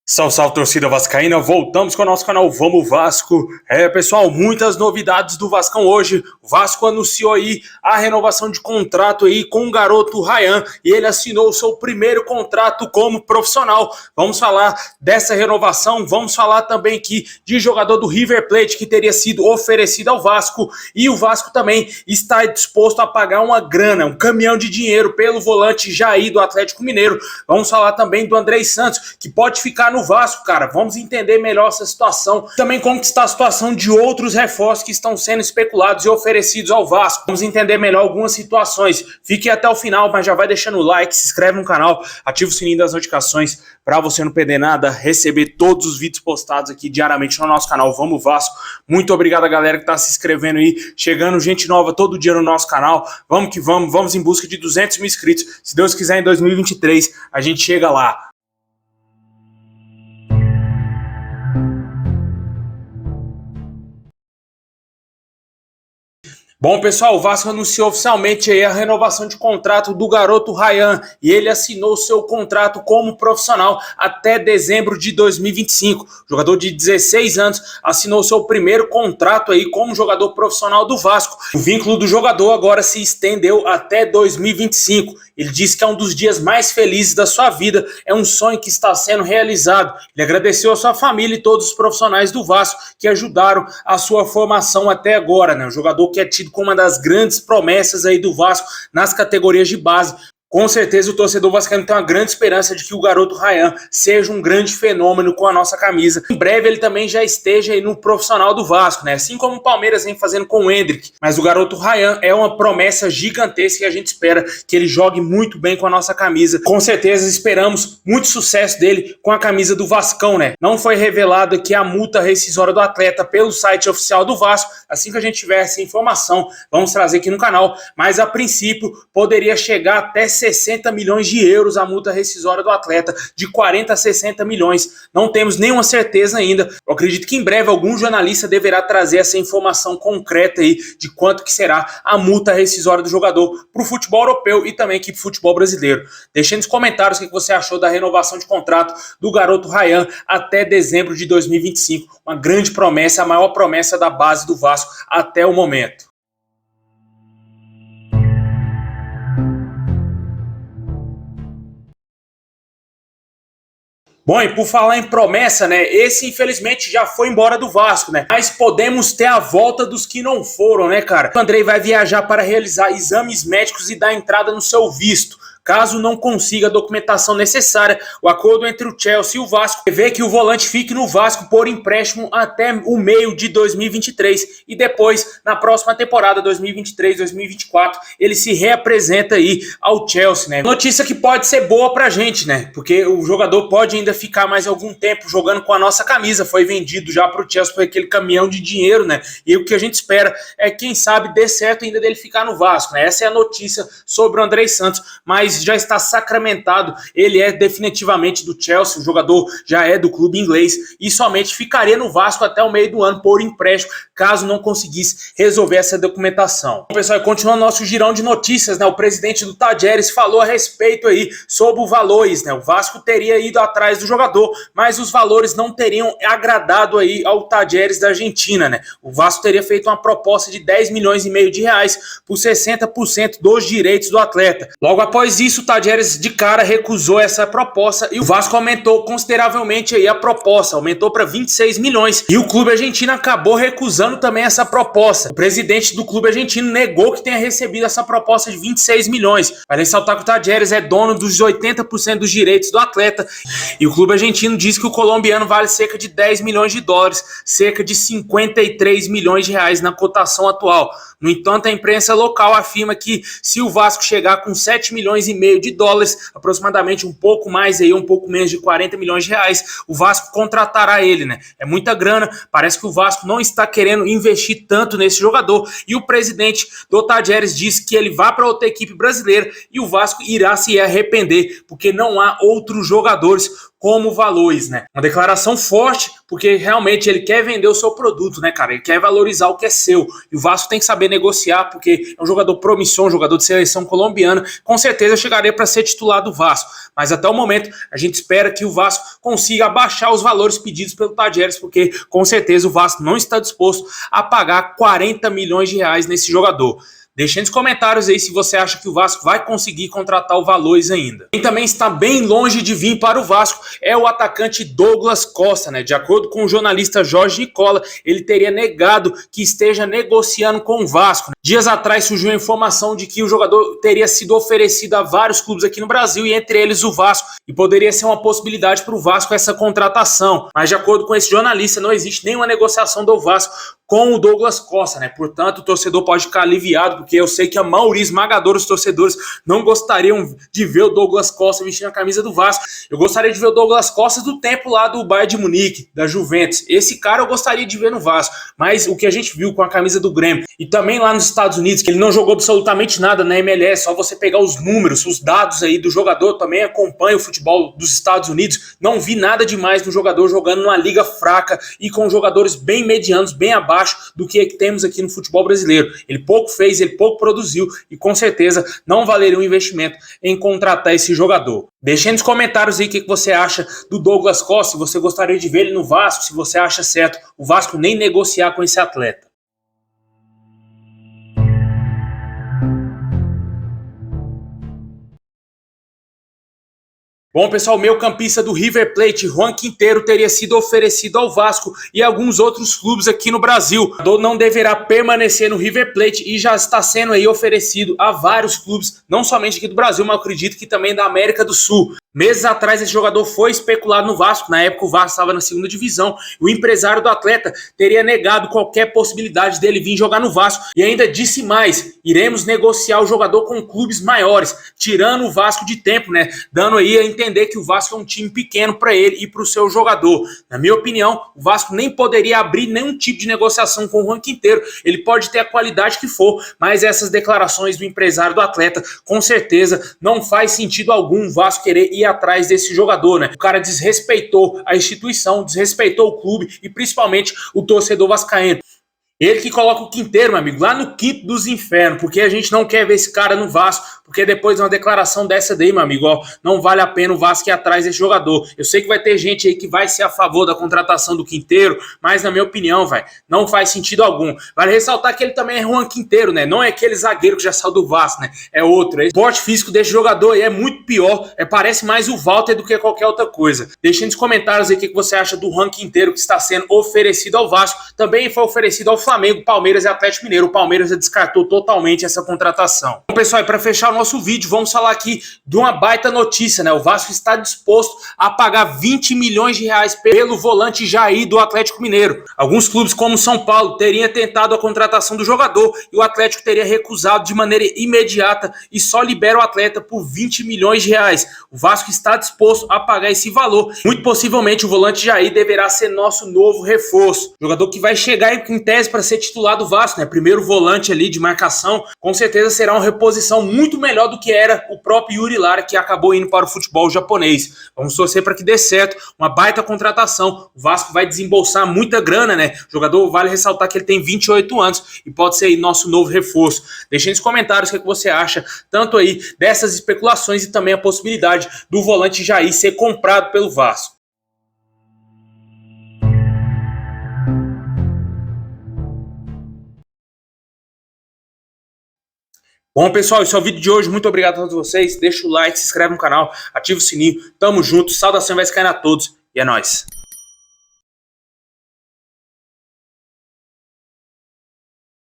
Salve, salve, torcida vascaína, voltamos com o nosso canal Vamos Vasco. Pessoal, muitas novidades do Vascão hoje. O Vasco anunciou aí a renovação de contrato aí com o garoto Ryan e ele assinou o seu primeiro contrato como profissional. Vamos falar dessa renovação, vamos falar também aqui de jogador do River Plate que teria sido oferecido ao Vasco e o Vasco também está disposto a pagar uma grana, um caminhão de dinheiro pelo volante Jair do Atlético Mineiro. Vamos falar também do Andrei Santos, que pode ficar no Vasco, cara. Vamos entender melhor essa situação. Também como que está a situação de outros reforços que estão sendo especulados e oferecidos ao Vasco. Vamos entender melhor algumas situações. Fique até o final, mas já vai deixando o like, se inscreve no canal, ativa o sininho das notificações para você não perder nada, receber todos os vídeos postados aqui diariamente no nosso canal Vamos Vasco. Muito obrigado a galera que está se inscrevendo aí, chegando gente nova todo dia no nosso canal. Vamos que vamos, vamos em busca de 200 mil inscritos. Se Deus quiser, em 2023 a gente chega lá. Bom, pessoal, o Vasco anunciou oficialmente aí a renovação de contrato do garoto Ryan e ele assinou seu contrato como profissional até dezembro de 2025. O jogador de 16 anos assinou seu primeiro contrato aí como jogador profissional do Vasco. O vínculo do jogador agora se estendeu até 2025. Ele disse que é um dos dias mais felizes da sua vida, é um sonho que está sendo realizado. Ele agradeceu a sua família e todos os profissionais do Vasco que ajudaram a sua formação até agora, né? O jogador que é tido como uma das grandes promessas aí do Vasco nas categorias de base. Com certeza o torcedor vascaíno tem uma grande esperança de que o garoto Ryan seja um grande fenômeno com a nossa camisa. Em breve ele também já esteja aí no profissional do Vasco, né? Assim como o Palmeiras vem fazendo com o Endrick. Mas o garoto Ryan é uma promessa gigantesca e a gente espera que ele jogue muito bem com a nossa camisa. Com certeza esperamos muito sucesso dele com a camisa do Vascão, né? Não foi revelado aqui a multa rescisória do atleta pelo site oficial do Vasco. Assim que a gente tiver essa informação, vamos trazer aqui no canal. Mas a princípio poderia chegar até 60 milhões de euros a multa rescisória do atleta, de 40 a 60 milhões. Não temos nenhuma certeza ainda. Eu acredito que em breve algum jornalista deverá trazer essa informação concreta aí de quanto que será a multa rescisória do jogador para o futebol europeu e também aqui para o futebol brasileiro. Deixe nos comentários o que você achou da renovação de contrato do garoto Ryan até dezembro de 2025. Uma grande promessa, a maior promessa da base do Vasco até o momento. Bom, e por falar em promessa, né, esse infelizmente já foi embora do Vasco, né, mas podemos ter a volta dos que não foram, né, cara. O Andrei vai viajar para realizar exames médicos e dar entrada no seu visto. Caso não consiga a documentação necessária, o acordo entre o Chelsea e o Vasco prevê que o volante fique no Vasco por empréstimo até o meio de 2023 e depois, na próxima temporada 2023-2024, ele se reapresenta aí ao Chelsea, né? Notícia que pode ser boa pra gente, né? Porque o jogador pode ainda ficar mais algum tempo jogando com a nossa camisa, foi vendido já pro Chelsea por aquele caminhão de dinheiro, né? E o que a gente espera é, quem sabe, dê certo ainda dele ficar no Vasco, né? Essa é a notícia sobre o Andrei Santos, mas já está sacramentado, ele é definitivamente do Chelsea, o jogador já é do clube inglês e somente ficaria no Vasco até o meio do ano por empréstimo, caso não conseguisse resolver essa documentação. Bom, pessoal, continuando nosso girão de notícias, né, o presidente do Talleres falou a respeito aí sobre os valores, né, o Vasco teria ido atrás do jogador, mas os valores não teriam agradado aí ao Talleres da Argentina, né, o Vasco teria feito uma proposta de 10 milhões e meio de reais por 60% dos direitos do atleta. Logo após isso, o Talleres de cara recusou essa proposta e o Vasco aumentou consideravelmente aí a proposta, aumentou para 26 milhões e o clube argentino acabou recusando também essa proposta. O presidente do clube argentino negou que tenha recebido essa proposta de 26 milhões. Para ressaltar que o Talleres é dono dos 80% dos direitos do atleta e o clube argentino diz que o colombiano vale cerca de 10 milhões de dólares, cerca de 53 milhões de reais na cotação atual. No entanto, a imprensa local afirma que se o Vasco chegar com 7 milhões e meio de dólares, aproximadamente um pouco mais aí, um pouco menos de 40 milhões de reais, o Vasco contratará ele, né? É muita grana, parece que o Vasco não está querendo investir tanto nesse jogador e o presidente do Talleres disse que ele vai para outra equipe brasileira e o Vasco irá se arrepender, porque não há outros jogadores como valores, né? Uma declaração forte, porque realmente ele quer vender o seu produto, né, cara? Ele quer valorizar o que é seu. E o Vasco tem que saber negociar, porque é um jogador promissor, um jogador de seleção colombiana. Com certeza chegaria para ser titular do Vasco. Mas até o momento, a gente espera que o Vasco consiga abaixar os valores pedidos pelo Tadieres, porque com certeza o Vasco não está disposto a pagar 40 milhões de reais nesse jogador. Deixe nos comentários aí se você acha que o Vasco vai conseguir contratar o Valois ainda. Quem também está bem longe de vir para o Vasco é o atacante Douglas Costa, né? De acordo com o jornalista Jorge Nicola, ele teria negado que esteja negociando com o Vasco, né? Dias atrás surgiu a informação de que o jogador teria sido oferecido a vários clubes aqui no Brasil, e entre eles o Vasco, e poderia ser uma possibilidade para o Vasco essa contratação. Mas de acordo com esse jornalista, não existe nenhuma negociação do Vasco com o Douglas Costa, né? Portanto, o torcedor pode ficar aliviado, porque eu sei que a maioria esmagadora dos torcedores não gostariam de ver o Douglas Costa vestindo a camisa do Vasco. Eu gostaria de ver o Douglas Costa do tempo lá do Bayern de Munique, da Juventus. Esse cara eu gostaria de ver no Vasco. Mas o que a gente viu com a camisa do Grêmio, e também lá nos Estados Unidos, que ele não jogou absolutamente nada na MLS, só você pegar os números, os dados aí do jogador, também acompanha o futebol dos Estados Unidos, não vi nada demais no jogador jogando numa liga fraca e com jogadores bem medianos, bem abaixo do que temos aqui no futebol brasileiro. Ele pouco fez, ele pouco produziu, e com certeza não valeria um investimento em contratar esse jogador. Deixe aí nos comentários aí o que você acha do Douglas Costa, se você gostaria de ver ele no Vasco, se você acha certo o Vasco nem negociar com esse atleta. Bom, pessoal, o meio-campista do River Plate, Juan Quintero, teria sido oferecido ao Vasco e alguns outros clubes aqui no Brasil. O jogador não deverá permanecer no River Plate e já está sendo aí oferecido a vários clubes, não somente aqui do Brasil, mas eu acredito que também da América do Sul. Meses atrás, esse jogador foi especulado no Vasco. Na época, o Vasco estava na segunda divisão. O empresário do atleta teria negado qualquer possibilidade dele vir jogar no Vasco. E ainda disse mais: iremos negociar o jogador com clubes maiores, tirando o Vasco de tempo, né? Dando aí a entender que o Vasco é um time pequeno para ele e para o seu jogador. Na minha opinião, o Vasco nem poderia abrir nenhum tipo de negociação com o Juan Quintero. Ele pode ter a qualidade que for, mas essas declarações do empresário do atleta, com certeza, não faz sentido algum o Vasco querer ir atrás desse jogador, né? O cara desrespeitou a instituição, desrespeitou o clube e principalmente o torcedor vascaíno. Ele que coloca o Quintero, meu amigo, lá no quinto dos infernos, porque a gente não quer ver esse cara no Vasco, porque depois de uma declaração dessa daí, meu amigo, ó, não vale a pena o Vasco ir atrás desse jogador. Eu sei que vai ter gente aí que vai ser a favor da contratação do Quintero, mas na minha opinião, velho, não faz sentido algum. Vale ressaltar que ele também é Juan Quintero, né? Não é aquele zagueiro que já saiu do Vasco, né? É outro. O porte físico desse jogador aí é muito pior, parece mais o Walter do que qualquer outra coisa. Deixe nos comentários aí o que você acha do Juan Quintero que está sendo oferecido ao Vasco. Também foi oferecido ao Flamengo, Palmeiras e Atlético Mineiro. O Palmeiras já descartou totalmente essa contratação. Bom, pessoal, e para fechar o nosso vídeo, vamos falar aqui de uma baita notícia, né? O Vasco está disposto a pagar 20 milhões de reais pelo volante Jair do Atlético Mineiro. Alguns clubes, como São Paulo, teriam tentado a contratação do jogador e o Atlético teria recusado de maneira imediata e só libera o atleta por 20 milhões de reais. O Vasco está disposto a pagar esse valor. Muito possivelmente o volante Jair deverá ser nosso novo reforço. Jogador que vai chegar em tese para ser titular do Vasco, né? Primeiro volante ali de marcação, com certeza será uma reposição muito melhor do que era o próprio Yuri Lara, que acabou indo para o futebol japonês. Vamos torcer para que dê certo, uma baita contratação. O Vasco vai desembolsar muita grana, né? O jogador, vale ressaltar que ele tem 28 anos e pode ser aí nosso novo reforço. Deixe nos comentários o que você acha, tanto aí dessas especulações e também a possibilidade do volante Jair ser comprado pelo Vasco. Bom, pessoal, esse é o vídeo de hoje. Muito obrigado a todos vocês. Deixa o like, se inscreve no canal, ativa o sininho. Tamo junto. Saudação vascaína a todos e é nóis.